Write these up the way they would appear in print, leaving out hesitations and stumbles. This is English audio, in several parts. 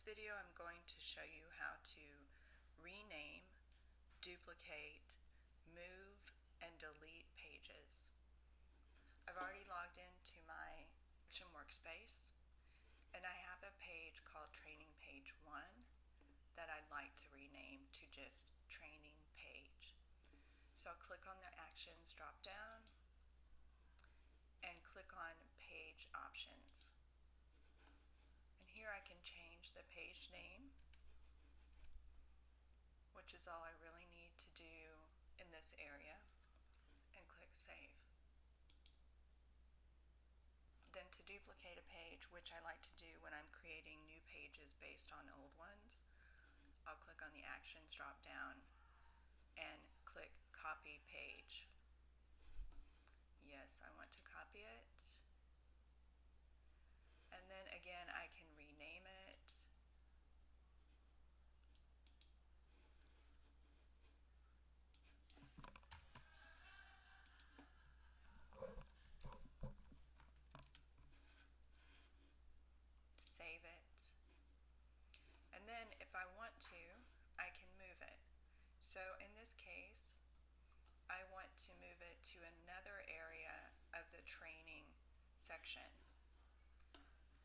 this video, I'm going to show you how to rename, duplicate, move, and delete pages. I've already logged into my Action Workspace, and I have a page called Training Page 1 that I'd like to rename to just Training Page. So I'll click on the Actions drop down and click on Page Options. And here I can change the page name, which is all I really need to do in this area, and click Save. Then to duplicate a page, which I like to do when I'm creating new pages based on old ones, I'll click on the Actions drop down and click Copy Page. Yes, I want to copy it. And then again, I can rename it. Save it. And then if I want to, I can move it. So in this case, I want to move it to another area of the training section.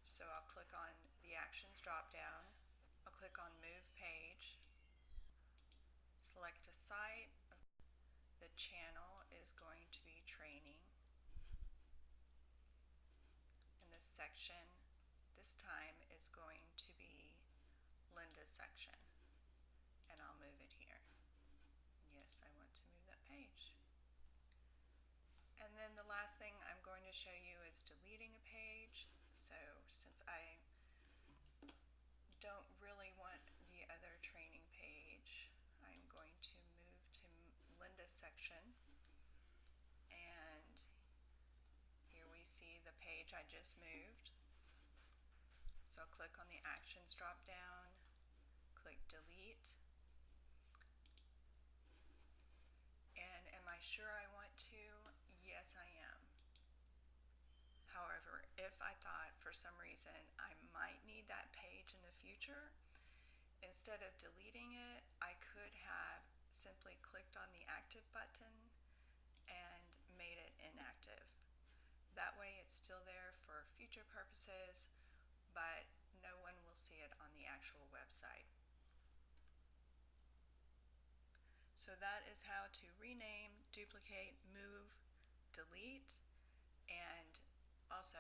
So I'll click on the Actions drop down, I'll click on Move Page, select a site. The channel is going to be training, and the section this time is going to be Linda's section, and I'll move it here. Yes, I want to move that page. And then the last thing I'm going to show you is deleting a page. So since I don't really want the other training page, I'm going to move to Linda's section, and here we see the page I just moved. So I'll click on the Actions drop down, click Delete, and am I sure I want to? Yes, I am. However, if I thought for some reason I might need that page in the future, instead of deleting it, I could have simply clicked on the Active button and made it inactive. That way it's still there for future purposes, but no one will see it on the actual website. So that is how to rename, duplicate, move, delete, and also